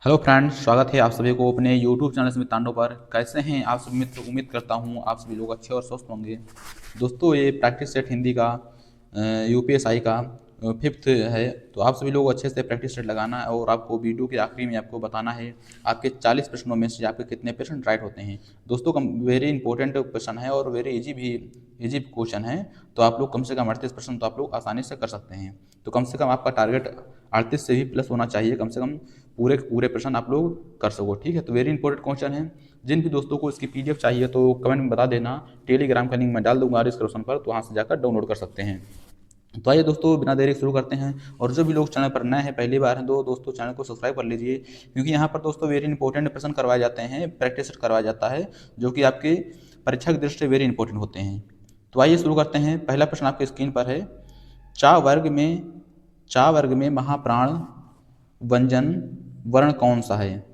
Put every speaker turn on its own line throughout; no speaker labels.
Hello friends, स्वागत है आप सभी को अपने यूट्यूब चैनल स्मित तांडव पर। कैसे हैं आप सभी मित्र? उम्मीद करता हूं आप सभी लोग अच्छे और स्वस्थ होंगे। दोस्तों, ये प्रैक्टिस सेट हिंदी का यूपीएसआई का फिफ्थ है। तो आप सभी लोग अच्छे से प्रैक्टिस सेट लगाना है और आपको वीडियो के आखिरी में आपको बताना है आपके 40 प्रश्नों में से आपके कितने प्रश्न राइट होते हैं। दोस्तों, कम वेरी इंपॉर्टेंट क्वेश्चन है और वेरी इजी क्वेश्चन है। तो आप लोग कम से कम 38 प्रश्न तो आप लोग आसानी से कर सकते हैं। तो कम से कम आपका टारगेट 38 से भी प्लस होना चाहिए। कम से कम पूरे पूरे प्रश्न आप लोग कर सको। ठीक है, तो वेरी इंपॉर्टेंट क्वेश्चन है। जिन भी दोस्तों को इसकी पीडीएफ चाहिए तो कमेंट में बता देना। टेलीग्राम का लिंक मैं डाल दूंगा डिस्क्रिप्शन पर, तो वहाँ से जाकर डाउनलोड कर सकते हैं। तो आइए दोस्तों, बिना देरी शुरू करते हैं। और जो भी लोग चैनल पर नए हैं, पहली बार हैं, तो दोस्तों चैनल को सब्सक्राइब कर लीजिए, क्योंकि यहाँ पर दोस्तों वेरी इंपॉर्टेंट प्रश्न करवाए जाते हैं, प्रैक्टिस करवाया जाता है, जो कि आपके परीक्षा की दृष्टि से वेरी इंपॉर्टेंट होते हैं। तो आइए शुरू करते हैं। पहला प्रश्न आपके स्क्रीन पर है। चा वर्ग में महाप्राण व्यंजन वर्ण कौन सा है?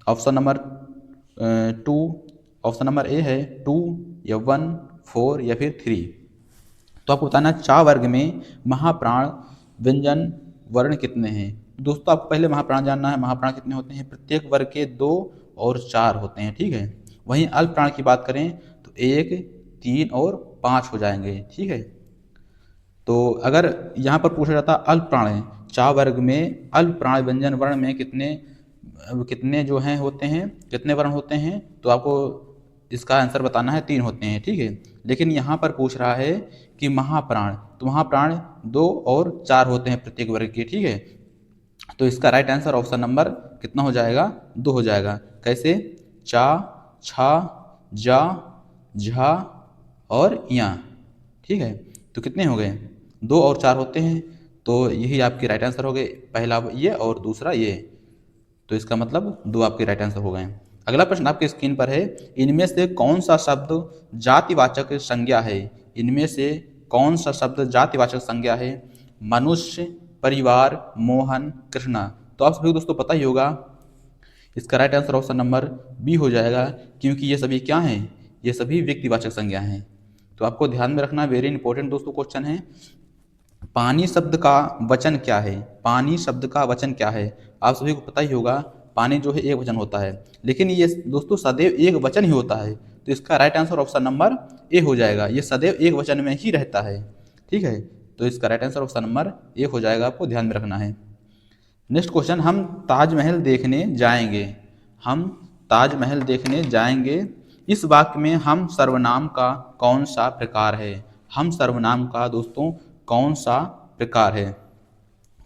Option number 2, option number A है 2 या 1, 4 या फिर 3। तो आपको बताना है चा वर्ग में महाप्राण व्यंजन वर्ण कितने हैं। दोस्तों, आपको पहले महाप्राण जानना है। महाप्राण कितने होते हैं? प्रत्येक वर्ग के 2 और 4 होते हैं। ठीक है। वहीं अल्प प्राण की बात करें तो 1, 3 और 5 हो जाएंगे। ठीक है। तो अगर यहाँ पर पूछा जाता अल्प प्राण है, चा वर्ग में अल्प प्राण व्यंजन वर्ण में कितने कितने जो हैं होते हैं, कितने वर्ण होते हैं, तो आपको इसका आंसर बताना है 3 होते हैं। ठीक है। लेकिन यहाँ पर पूछ रहा है कि महाप्राण, तो महाप्राण 2 और 4 होते हैं प्रत्येक वर्ग के। ठीक है। तो इसका राइट आंसर ऑप्शन नंबर कितना हो जाएगा? 2 हो जाएगा। कैसे? चा, छा, जा, झा और या। ठीक है। तो कितने हो गए? 2 और 4 होते हैं। तो यही आपके राइट आंसर हो गए, पहला ये और दूसरा ये। तो इसका मतलब 2 आपके राइट आंसर हो गए। अगला प्रश्न आपके स्क्रीन पर है। इनमें से कौन सा शब्द जातिवाचक संज्ञा है? इनमें से कौन सा शब्द जातिवाचक संज्ञा है? मनुष्य, परिवार, मोहन, कृष्णा। तो आप सभी को दोस्तों पता ही होगा, इसका right answer option number B हो जाएगा, क्योंकि ये सभी क्या हैं? ये सभी व्यक्तिवाचक संज्ञा हैं। तो आपको ध्यान में रखना, वेरी इंपॉर्टेंट दोस्तों क्वेश्चन है। पानी शब्द का वचन क्या है? पानी शब्द का वचन क्या है? आप सभी को पता ही होगा, पानी जो है एक वचन होता है, लेकिन ये दोस्तों सदैव एक वचन ही होता है। तो इसका right answer option number A हो जाएगा। ये सदैव एक वचन में ही रहता है। ठीक है। तो इसका right answer option number A हो जाएगा, आपको ध्यान में रखना है। नेक्स्ट क्वेश्चन, हम ताजमहल देखने जाएंगे। हम ताजमहल देखने जाएंगे, इस वाक्य में हम सर्वनाम का कौन सा प्रकार है? हम सर्वनाम का दोस्तों कौन सा प्रकार है?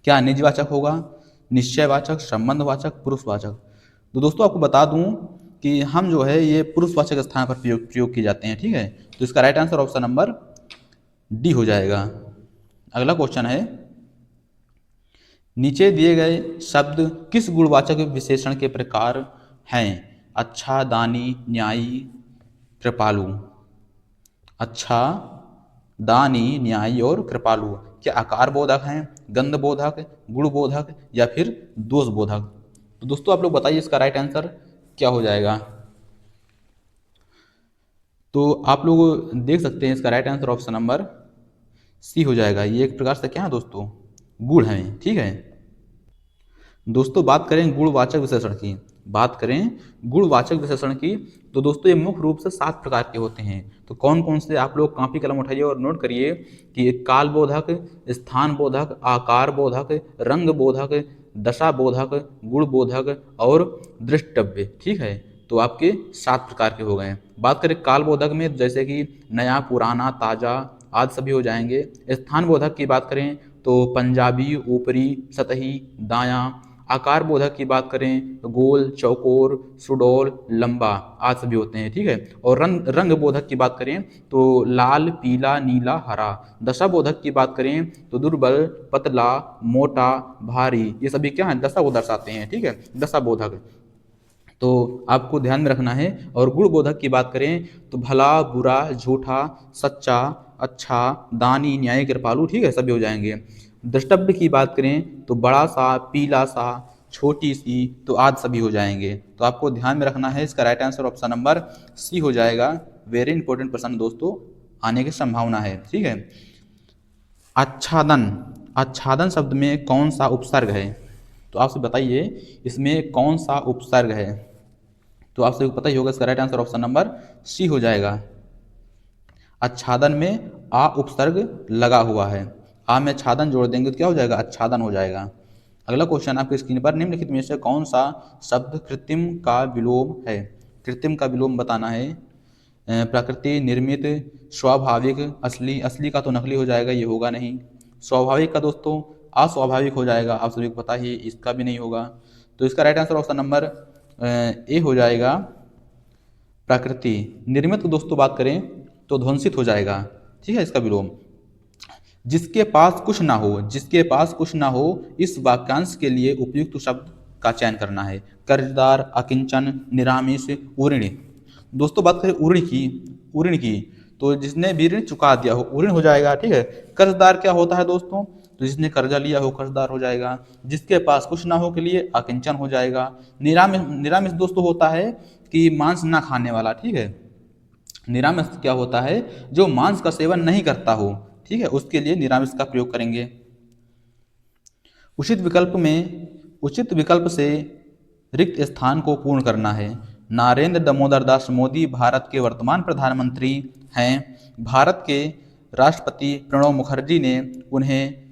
क्या निजवाचक होगा, निश्चयवाचक, संबंधवाचक, पुरुषवाचक? तो दोस्तों आपको बता दूं कि हम जो है ये पुरुषवाचक स्थान पर प्रयोग किए जाते हैं। ठीक है। तो इसका right answer option number D हो जाएगा। अगला क्वेश्चन है, नीचे दिए गए शब्द किस गुणवाचक विशेषण के प्रकार हैं? अच्छा, दानी, न्यायी, कृपालु। अच्छा, दानी, न्यायी और कृपालु क्या आकार बोधक हैं, गंध बोधक, गुण बोधक या फिर दोष बोधक? तो दोस्तों आप लोग बताइए इसका राइट आंसर क्या हो जाएगा। तो आप लोग देख सकते हैं इसका right answer option number C हो जाएगा। ये एक प्रकार से क्या है दोस्तों? गुण है। ठीक है। दोस्तों बात करें गुणवाचक विशेषण की, बात करें गुणवाचक विशेषण की, तो दोस्तों ये मुख्य रूप से 7 प्रकार के होते हैं। तो कौन कौन से, आप लोग कॉपी कलम उठाइए और नोट करिए कि काल बोधक, स्थान बोधक, आकार बोधक, रंग बोधक, दशा बोधक, गुण बोधक और दृष्टव्य। ठीक है। तो आपके 7 प्रकार के हो गए। बात करें काल बोधक में, जैसे कि नया, पुराना, ताजा आदि सभी हो जाएंगे। स्थान बोधक की बात करें तो पंजाबी, ऊपरी, सतही, दायां। आकार बोधक की बात करें तो गोल, चौकोर, सुडौल, लंबा आदि सभी होते हैं। ठीक है। और रंग बोधक की बात करें तो लाल, पीला, नीला, हरा। दशा बोधक की बात करें तो दुर्बल, पतला, मोटा, भारी, ये सभी क्या है? दशा को दर्शाते हैं। ठीक है। दशा बोधक तो आपको ध्यान में रखना है। और गुण बोधक की बात करें तो भला, बुरा, झूठा, सच्चा, अच्छा, दानी, न्यायी, कृपालु। ठीक है, सभी हो जाएंगे। द्रष्टव्य की बात करें तो बड़ा सा, पीला सा, छोटी सी, तो आदि सभी हो जाएंगे। तो आपको ध्यान में रखना है, इसका right answer option number C हो जाएगा। वेरी इंपॉर्टेंट प्रश्न दोस्तों आने की संभावना है। ठीक है। आच्छादन, आच्छादन शब्द में कौन सा उपसर्ग है? तो आपसे बताइए इसमें कौन सा उपसर्ग है। तो आपसे पता ही होगा, इसका right answer option number C हो जाएगा। आच्छादन में आ उपसर्ग लगा हुआ है, आ में छादन जोड़ देंगे तो क्या हो जाएगा, आच्छादन हो जाएगा। अगला क्वेश्चन आपकी स्क्रीन पर, निम्नलिखित में से कौन सा शब्द कृत्रिम का विलोम है। कृत्रिम का विलोम बताना है। प्रकृति, निर्मित, स्वाभाविक, असली। असली का तो नकली हो जाएगा, ये होगा नहीं। स्वाभाविक का दोस्तों अस्वाभाविक हो जाएगा, आप सभी को पता ही, इसका भी नहीं होगा। तो इसका right answer option number A हो जाएगा, प्रकृति। निर्मित को दोस्तों बात करें तो ध्वंसित हो जाएगा, ठीक है, इसका विलोम। जिसके पास कुछ ना हो, जिसके पास कुछ ना हो, इस वाक्यांश के लिए उपयुक्त शब्द का चयन करना है। कर्जदार, अकिंचन, निरामिष, ऊऋणी। दोस्तों बात करें ऊऋण की, तो जिसने भी ऋण चुका दिया हो ऊऋण हो जाएगा, ठीक है। कर्जदार क्या होता है दोस्तों, तो जिसने कर्जा लिया हो कर्जदार हो जाएगा। जिसके पास कुछ ना हो के लिए अकिंचन हो जाएगा। निरामिष, निरामिष दोस्तों होता है कि मांस ना खाने वाला, ठीक है। निरामिष क्या होता है, जो मांस का सेवन नहीं करता हो, ठीक है, उसके लिए निरामिष का प्रयोग करेंगे। उचित विकल्प में, उचित विकल्प से रिक्त स्थान को पूर्ण करना है। नरेंद्र दामोदर दास मोदी भारत के वर्तमान प्रधानमंत्री हैं। भारत के राष्ट्रपति प्रणब मुखर्जी ने उन्हें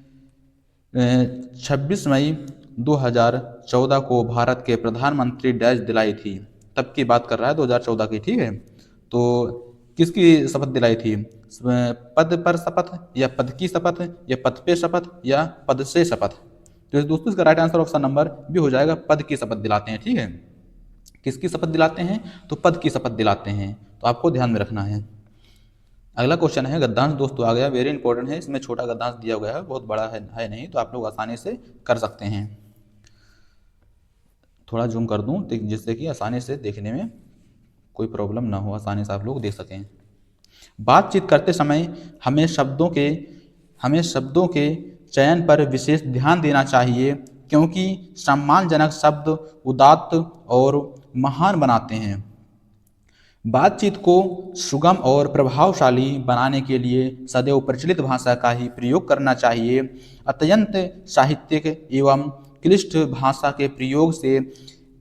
26 मई 2014 को भारत के प्रधानमंत्री डैश दिलाई थी। तब की बात कर रहा है, 2014 की, ठीक है। तो किसकी शपथ दिलाई थी, पद पर शपथ, या पद की शपथ, या पद पे शपथ, या पद से शपथ। तो दोस्तों इसका right answer option number B हो जाएगा, पद की शपथ दिलाते हैं, ठीक है। किसकी शपथ दिलाते हैं, तो पद की शपथ दिलाते हैं, तो आपको ध्यान में रखना है। अगला क्वेश्चन है गद्यांश दोस्तों आ गया, वेरी इंपॉर्टेंट है। इसमें छोटा गद्यांश दिया गया है, बहुत बड़ा है नहीं, तो आप लोग आसानी से कर सकते हैं। थोड़ा जूम कर दूं जिससे कि आसानी से देखने में कोई प्रॉब्लम ना हो, आसानी से आप लोग देख सकें। बातचीत करते समय हमें शब्दों के चयन पर विशेष ध्यान देना चाहिए, क्योंकि सम्मानजनक शब्द उदात्त और महान बनाते हैं। बातचीत को सुगम और प्रभावशाली बनाने के लिए सदैव प्रचलित भाषा का ही प्रयोग करना चाहिए। अत्यंत साहित्यिक एवं क्लिष्ट भाषा के प्रयोग से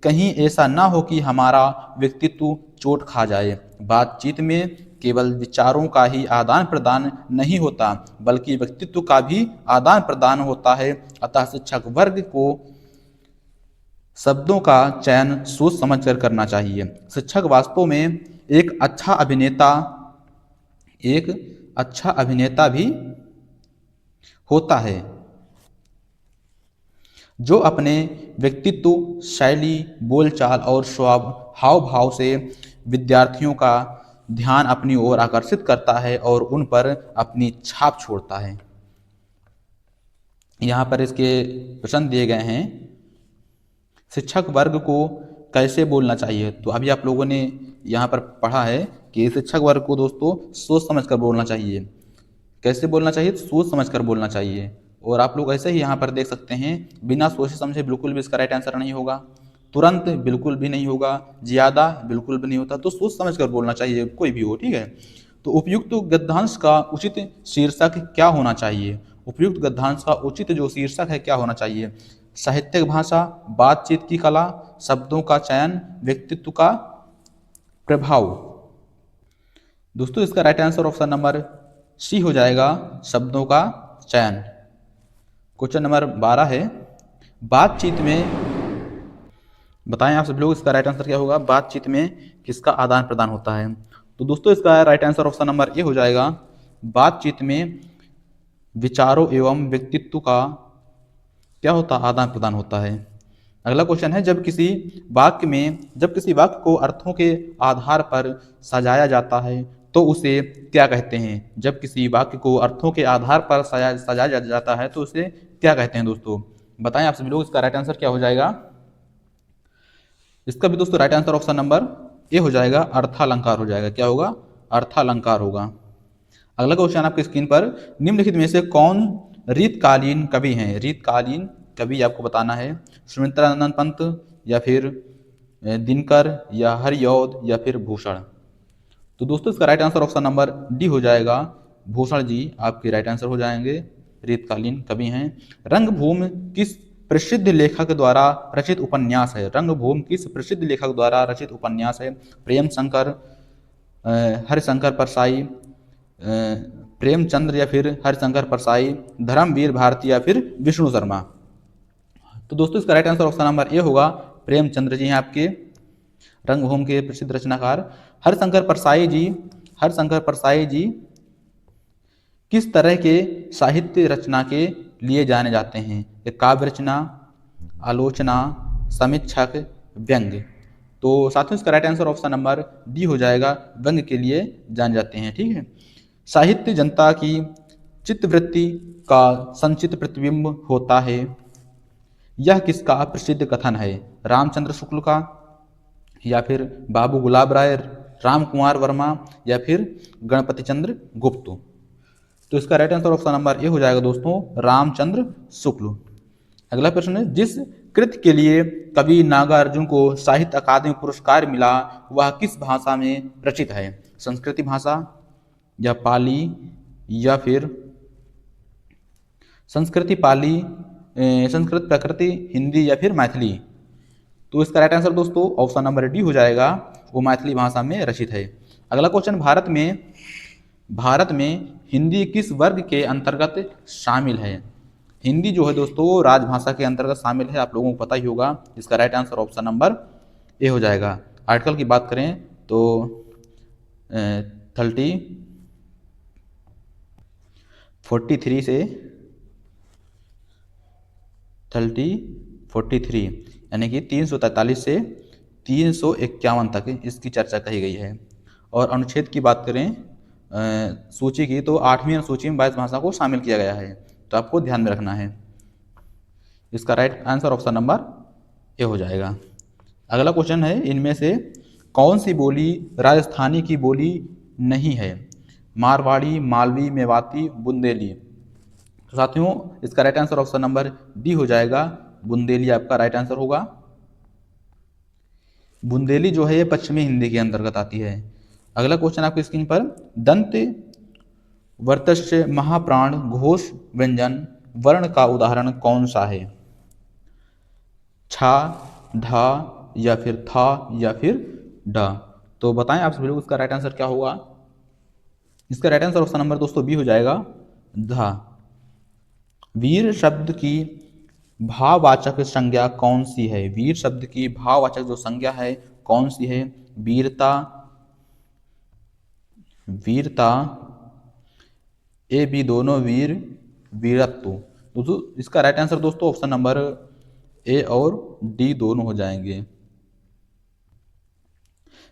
कहीं ऐसा ना हो कि हमारा व्यक्तित्व चोट खा जाए। बातचीत में केवल विचारों का ही आदान प्रदान नहीं होता, बल्कि व्यक्तित्व का भी आदान प्रदान होता है। अतः शिक्षक वर्ग को शब्दों का चयन सोच समझकर करना चाहिए। शिक्षक वास्तव में एक अच्छा अभिनेता भी होता है, जो अपने व्यक्तित्व, शैली, बोलचाल और हाव भाव से विद्यार्थियों का ध्यान अपनी ओर आकर्षित करता है और उन पर अपनी छाप छोड़ता है। यहाँ पर इसके प्रश्न दिए गए हैं, शिक्षक वर्ग को कैसे बोलना चाहिए। तो अभी आप लोगों ने यहाँ पर पढ़ा है कि शिक्षक वर्ग को दोस्तों सोच समझकर बोलना चाहिए। कैसे बोलना चाहिए, सोच समझकर बोलना चाहिए। और आप लोग ऐसे ही यहाँ पर देख सकते हैं, बिना सोचे समझे बिल्कुल भी इसका राइट आंसर नहीं होगा, तुरंत बिल्कुल भी नहीं होगा, ज़्यादा बिल्कुल भी नहीं होता। तो सोच समझकर बोलना चाहिए, कोई भी हो, ठीक है। तो उपयुक्त गद्यांश का उचित शीर्षक क्या होना चाहिए। उपयुक्त गद्यांश का उचित जो शीर्षक है क्या होना चाहिए, साहित्यिक भाषा, बातचीत की कला, शब्दों का चयन, व्यक्तित्व का प्रभाव। दोस्तों इसका right answer option number C हो जाएगा, शब्दों का चयन। क्वेश्चन नंबर 12 है, बातचीत में बताएं आप सब लोग इसका राइट आंसर क्या होगा। बातचीत में किसका आदान प्रदान होता है। तो दोस्तों इसका right answer option number A हो जाएगा, बातचीत में विचारों एवं व्यक्तित्व का क्या होता है, आदान प्रदान होता है। अगला क्वेश्चन है, जब किसी वाक्य को अर्थों के आधार पर सजाया जाता है तो उसे क्या कहते हैं। जब किसी वाक्य को अर्थों के आधार पर सजाया जाता है तो उसे क्या कहते हैं दोस्तों, बताएं आप सभी लोग। इसका राइट आंसर क्या हो जाएगा, इसका भी दोस्तों right answer option number A हो जाएगा, अर्थालंकार हो जाएगा। क्या होगा, अर्थालंकार होगा। अगला क्वेश्चन आपकी स्क्रीन पर, निम्नलिखित में से कौन रीतकालीन कवि हैं। रीतकालीन कवि आपको बताना है, सुमित्रानंद पंत, या फिर दिनकर, या हरिऔध, या फिर भूषण। तो दोस्तों इसका right answer option number D हो जाएगा, भूषण जी आपके राइट आंसर हो जाएंगे, रीतकालीन कवि हैं। रंगभूमि किस प्रसिद्ध लेखक द्वारा रचित उपन्यास है? रंगभूमि किस प्रसिद्ध लेखक द्वारा रचित उपन्यास है? प्रेम शंकर, हरिशंकर परसाई, प्रेमचंद्र या फिर हरिशंकर परसाई, धर्मवीर भारती या फिर विष्णु शर्मा? तो दोस्तों इसका right answer option number A होगा, प्रेमचंद्र जी हैं आपके रंगभूमि के प्रसिद्ध रचनाकार। हरिशंकर परसाई जी किस तरह के साहित्य रचना के लिए जाने जाते हैं? काव्य रचना, आलोचना, समीक्षक, व्यंग्य? तो साथियों इसका right answer option number D हो जाएगा, व्यंग्य के लिए जाने जाते हैं। ठीक है। साहित्य जनता की चित्तवृत्ति का संचित प्रतिबिंब होता है, यह किसका प्रसिद्ध कथन है? रामचंद्र शुक्ल का, या फिर बाबू गुलाब राय, राम कुमार वर्मा, या फिर गणपति चंद्र गुप्त? तो इसका right answer option number A हो जाएगा दोस्तों, रामचंद्र शुक्ल। अगला प्रश्न है, जिस कृति के लिए कवि नागार्जुन को साहित्य अकादमी पुरस्कार मिला वह किस भाषा में रचित है? संस्कृत भाषा, या पाली, या फिर संस्कृति पाली, संस्कृत प्रकृति, हिंदी, या फिर मैथिली? तो इसका राइट आंसर दोस्तों ऑप्शन नंबर डी हो जाएगा, वो मैथिली भाषा में रचित है। अगला क्वेश्चन, भारत में हिंदी किस वर्ग के अंतर्गत शामिल है? हिंदी जो है दोस्तों राजभाषा के अंतर्गत शामिल है, आप लोगों को पता ही होगा। इसका right answer option number A हो जाएगा। आर्टिकल की बात करें तो 43 से 43 यानी कि 343 से 351 तक इसकी चर्चा कही गई है। और अनुच्छेद की बात करें सूची की, तो 8वीं अनुसूची में 22 भाषा को शामिल किया गया है, तो आपको ध्यान में रखना है। इसका right answer option number A हो जाएगा। अगला क्वेश्चन है, इनमें से कौन सी बोली राजस्थानी की बोली नहीं है? मारवाड़ी, मालवी, मेवाती, बुंदेली? तो साथियों इसका right answer option number D हो जाएगा, बुंदेली आपका राइट आंसर होगा। बुंदेली जो है ये पश्चिमी हिंदी के अंतर्गत आती है। अगला क्वेश्चन आपकी स्क्रीन पर, दंत वर्तस्य महाप्राण घोष व्यंजन वर्ण का उदाहरण कौन सा है? छा, ढा, या फिर था, या फिर डा? तो बताएं आप सभी लोग इसका राइट आंसर क्या होगा? इसका राइट आंसर ऑप्शन नंबर दोस्तों बी हो जाएगा, धा। वीर शब्द की भाववाचक संज्ञा कौन सी है? वीर शब्द की भाववाचक जो संज्ञा है कौन सी है? वीरता, ए बी दोनों, वीर, वीरत्व? दोस्तों इसका राइट आंसर दोस्तों ऑप्शन नंबर ए और डी दोनों हो जाएंगे,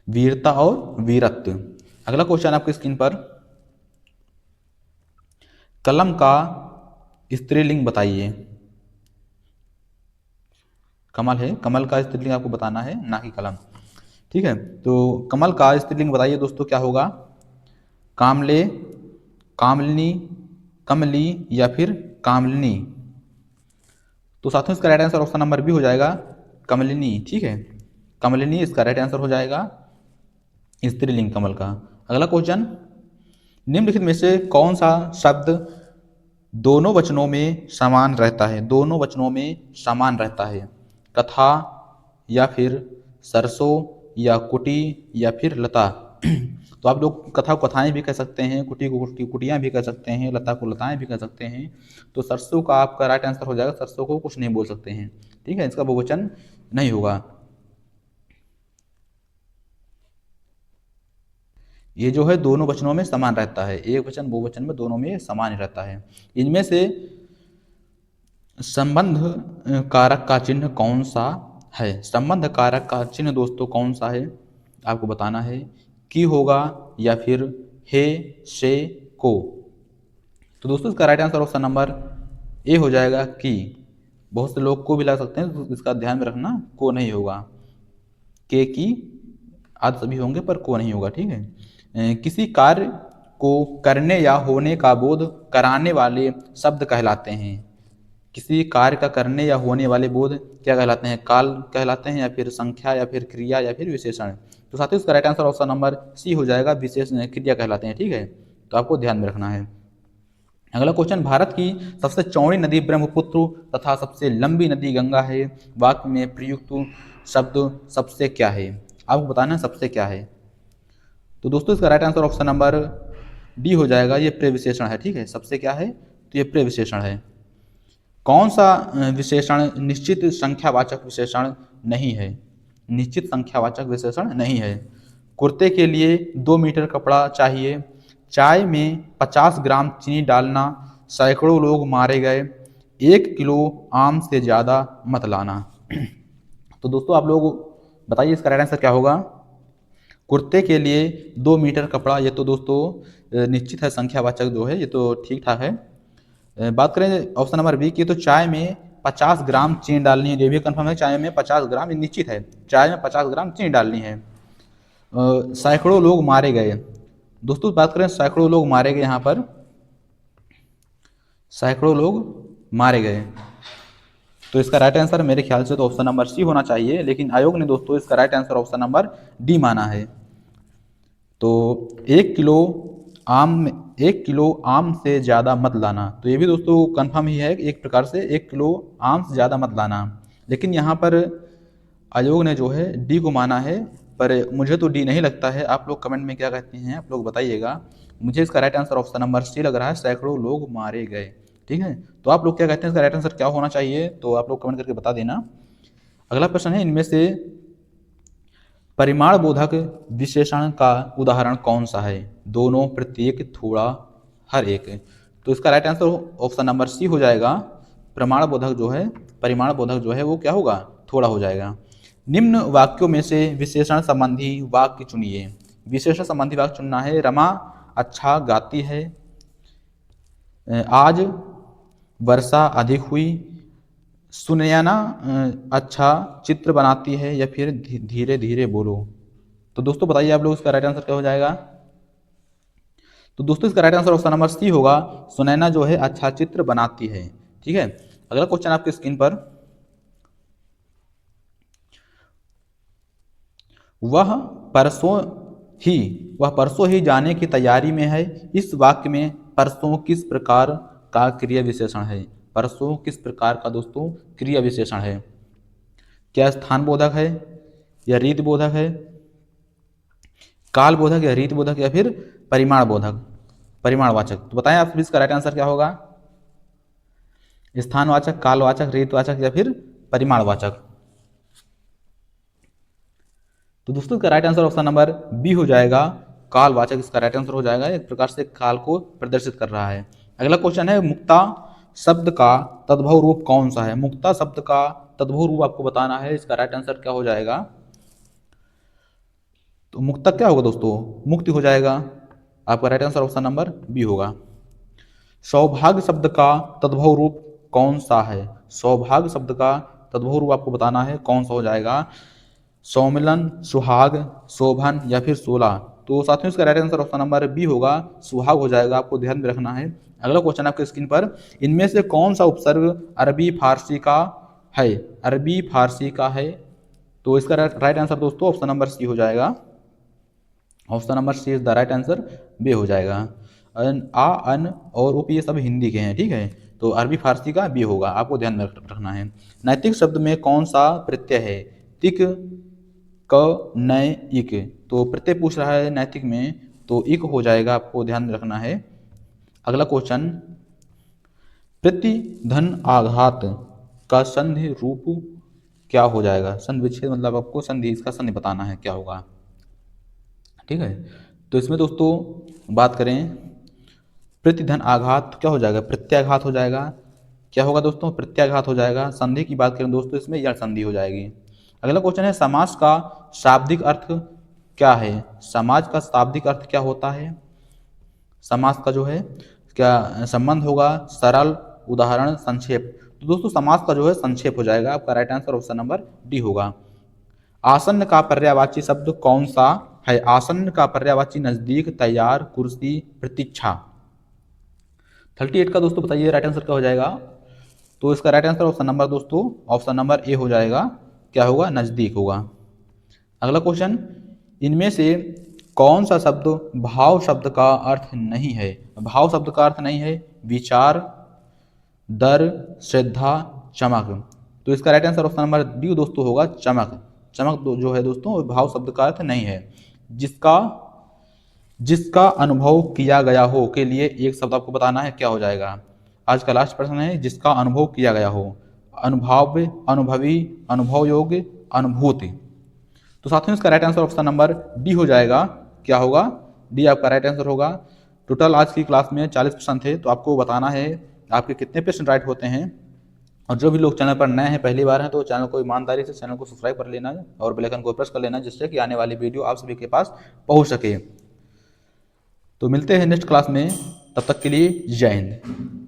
वीरता और वीरत्व। अगला क्वेश्चन आपकी स्क्रीन पर, कलम का स्त्रीलिंग बताइए। कमल है, कमल का स्त्रीलिंग आपको बताना है, ना कि कलम। ठीक है, तो कमल का स्त्रीलिंग बताइए दोस्तों क्या होगा? कामले, कामलिनी, कमली, या फिर कामलिनी? तो साथियों इसका right answer option number B हो जाएगा, कमलिनी। ठीक है, कमलिनी इसका राइट आंसर हो जाएगा, स्त्रीलिंग कमल का। अगला क्वेश्चन, निम्नलिखित में से कौन सा शब्द दोनों वचनों में समान रहता है? दोनों वचनों में समान रहता है? कथा, या फिर सरसों, या कुटी, या फिर लता? तो आप लोग कथा को कथाएं भी कह सकते हैं, कुटी को कुटियां भी कह सकते हैं, लता को लताएं भी कह सकते हैं। तो सरसों का आपका राइट आंसर हो जाएगा, सरसों को कुछ नहीं बोल सकते हैं। ठीक है, इसका बहुवचन नहीं होगा। ये जो है दोनों वचनों में समान रहता है, एक वचन बहुवचन में दोनों में समान ही रहता है। इनमें से संबंध कारक का चिन्ह कौन सा है? संबंध कारक का चिन्ह दोस्तों कौन सा है आपको बताना है, की होगा, या फिर हे, से, को? तो दोस्तों इसका right answer option number A हो जाएगा, की। बहुत से लोग को भी लगा सकते हैं, तो इसका ध्यान में रखना, को नहीं होगा। के, की आदि सभी होंगे पर को नहीं होगा। ठीक है, किसी कार्य को करने या होने का बोध कराने वाले शब्द कहलाते हैं। किसी कार्य का करने या होने वाले बोध क्या कहलाते हैं? काल कहलाते हैं, या फिर संख्या, या फिर क्रिया, या फिर विशेषण? तो साथियों इसका right answer option number C हो जाएगा, विशेष क्रिया कहलाते हैं। ठीक है, तो आपको ध्यान में रखना है। अगला क्वेश्चन, भारत की सबसे चौड़ी नदी ब्रह्मपुत्र तथा सबसे लंबी नदी गंगा है, वाक्य में प्रयुक्त शब्द सबसे क्या है? आपको बताना है सबसे क्या है। तो दोस्तों इसका right answer option number D हो जाएगा, ये प्रविशेषण है। ठीक है, सबसे क्या है, तो ये प्रविशेषण है। कौन सा विशेषण निश्चित संख्यावाचक विशेषण नहीं है? निश्चित संख्यावाचक विशेषण नहीं है। कुर्ते के लिए 2 मीटर कपड़ा चाहिए, चाय में 50 ग्राम चीनी डालना, सैकड़ों लोग मारे गए, 1 किलो आम से ज़्यादा मत लाना। तो दोस्तों आप लोग बताइए इसका राइट आंसर क्या होगा। कुर्ते के लिए 2 मीटर कपड़ा, ये तो दोस्तों निश्चित है संख्यावाचक जो है, ये तो ठीक ठाक है। बात करें ऑप्शन नंबर बी की, तो चाय में 50 ग्राम चीनी डालनी है, ये भी कंफर्म है, चाय में 50 ग्राम, ये निश्चित है, चाय में 50 ग्राम चीनी डालनी है। सैकड़ों लोग मारे गए। दोस्तों बात करें सैकड़ों लोग मारे गए, यहाँ पर सैकड़ों लोग मारे गए, तो इसका राइट आंसर मेरे ख्याल से तो ऑप्शन नंबर सी होना चाहिए, लेकिन आयोग ने दोस्तों इसका right answer option number D माना है। तो 1 किलो आम से ज़्यादा मत लाना, तो ये भी दोस्तों कंफर्म ही है, एक प्रकार से 1 किलो आम से ज़्यादा मत लाना, लेकिन यहाँ पर आयोग ने जो है डी को माना है, पर मुझे तो डी नहीं लगता है। आप लोग कमेंट में क्या कहते हैं, आप लोग बताइएगा। मुझे इसका right answer option number C लग रहा है, सैकड़ों लोग मारे गए। ठीक है, तो आप लोग क्या कहते हैं इसका राइट आंसर क्या होना चाहिए, तो आप लोग कमेंट करके बता देना। अगला प्रश्न है, इनमें से परिमाण बोधक विशेषण का उदाहरण कौन सा है? दोनों, प्रत्येक, थोड़ा, हर एक। तो इसका right answer option number C हो जाएगा। प्रमाण बोधक जो है, परिमाण बोधक जो है वो क्या होगा, थोड़ा हो जाएगा। निम्न वाक्यों में से विशेषण संबंधी वाक्य चुनिए। विशेषण संबंधी वाक्य चुनना है। रमा अच्छा गाती है, आज वर्षा अधिक हुई, सुनैना अच्छा चित्र बनाती है, या फिर धीरे धीरे बोलो। तो दोस्तों बताइए आप लोग इसका राइट आंसर क्या हो जाएगा। तो दोस्तों इसका right answer option number C होगा, सुनैना जो है अच्छा चित्र बनाती है। ठीक है, अगला क्वेश्चन आपके स्क्रीन पर, वह परसों ही जाने की तैयारी में है। इस वाक्य में परसों किस प्रकार का क्रिया विशेषण है? परसों किस प्रकार का दोस्तों क्रिया विशेषण है? क्या स्थान बोधक है, या रीत बोधक है, काल बोधक या रीत बोधक, या फिर परिमाण बोधक, परिमाणवाचक? तो बताएं आप इसका राइट आंसर क्या होगा। स्थानवाचक, कालवाचक, रीतवाचक, या फिर परिमाणवाचक? तो दोस्तों इसका right answer option number B हो जाएगा, कालवाचक इसका राइट आंसर हो जाएगा। एक प्रकार से काल को प्रदर्शित कर रहा है। अगला क्वेश्चन है, मुक्ता शब्द का तद्भव रूप कौन सा है? मुक्ता शब्द का तद्भव रूप आपको बताना है, इसका राइट आंसर क्या हो जाएगा। तो मुक्ता क्या होगा दोस्तों, मुक्ति हो जाएगा। आपका right answer option number B होगा। सौभाग्य शब्द का तद्भव रूप कौन सा है? सौभाग्य शब्द का तद्भव रूप आपको बताना है, कौन सा हो जाएगा। सौमिलन, सुहाग, शोभन, या फिर सोलह? तो साथियों इसका right answer option number B होगा, सुहाग हो जाएगा, आपको ध्यान में रखना है। अगला क्वेश्चन आपके स्क्रीन पर, इनमें से कौन सा उपसर्ग अरबी फारसी का है? अरबी फारसी का है, तो इसका राइट आंसर दोस्तों ऑप्शन नंबर सी हो जाएगा। Option number C is the right answer, बे हो जाएगा। आ, अन और उप ये सब हिंदी के हैं। ठीक है, तो अरबी फारसी का बी होगा, आपको ध्यान में रखना है। नैतिक शब्द में कौन सा प्रत्यय है? तिक, क, नय, इक? तो प्रत्यय पूछ रहा है नैतिक में, तो इक हो जाएगा, आपको ध्यान में रखना है। अगला क्वेश्चन, प्रति धन आघात का संधि रूप क्या हो जाएगा? संधि विच्छेद मतलब आपको संधि, इसका संधि बताना है क्या होगा। ठीक है, तो इसमें दोस्तों बात करें, प्रतिधन आघात क्या हो जाएगा? प्रत्याघात हो जाएगा। क्या होगा दोस्तों? प्रत्याघात हो जाएगा। संधि की बात करें दोस्तों, इसमें यह संधि हो जाएगी। अगला क्वेश्चन है, समास का शाब्दिक अर्थ क्या है? समाज का शाब्दिक अर्थ क्या होता है? समास का जो है क्या संबंध होगा? सरल, उदाहरण, संक्षेप? तो दोस्तों समास का जो है संक्षेप हो जाएगा। आपका right answer option number D होगा। आसन्न का पर्यायवाची शब्द कौन सा है? आसन्न का पर्यायवाची नजदीक, तैयार, कुर्सी, प्रतीक्षा? 38 का दोस्तों बताइए राइट आंसर क्या हो जाएगा। तो इसका राइट आंसर ऑप्शन नंबर दोस्तों ऑप्शन नंबर ए हो जाएगा। क्या होगा? नजदीक होगा। अगला क्वेश्चन, इनमें से कौन सा शब्द भाव शब्द का अर्थ नहीं है? भाव शब्द का अर्थ नहीं है, विचार, दर, श्रद्धा, चमक। तो इसका right answer option number D दोस्तों होगा चमक। चमक जो है दोस्तों वो भाव शब्द का अर्थ नहीं है। जिसका जिसका अनुभव किया गया हो के लिए एक शब्द आपको बताना है, क्या हो जाएगा। आज का लास्ट प्रश्न है, जिसका अनुभव किया गया हो। अनुभाव, अनुभवी, अनुभव योग्य, अनुभूति। तो साथियों इसका right answer option number D हो जाएगा। क्या होगा, डी आपका राइट आंसर होगा। टोटल आज की क्लास में 40 प्रश्न थे, तो आपको बताना है आपके कितने प्रश्न राइट होते हैं। और जो भी लोग चैनल पर नए हैं, पहली बार हैं, तो चैनल को ईमानदारी से चैनल को सब्सक्राइब कर लेना और बेल आइकन को प्रेस कर लेना, जिससे कि आने वाली वीडियो आप सभी के पास पहुंच सके। तो मिलते हैं नेक्स्ट क्लास में, तब तक के लिए जय हिंद।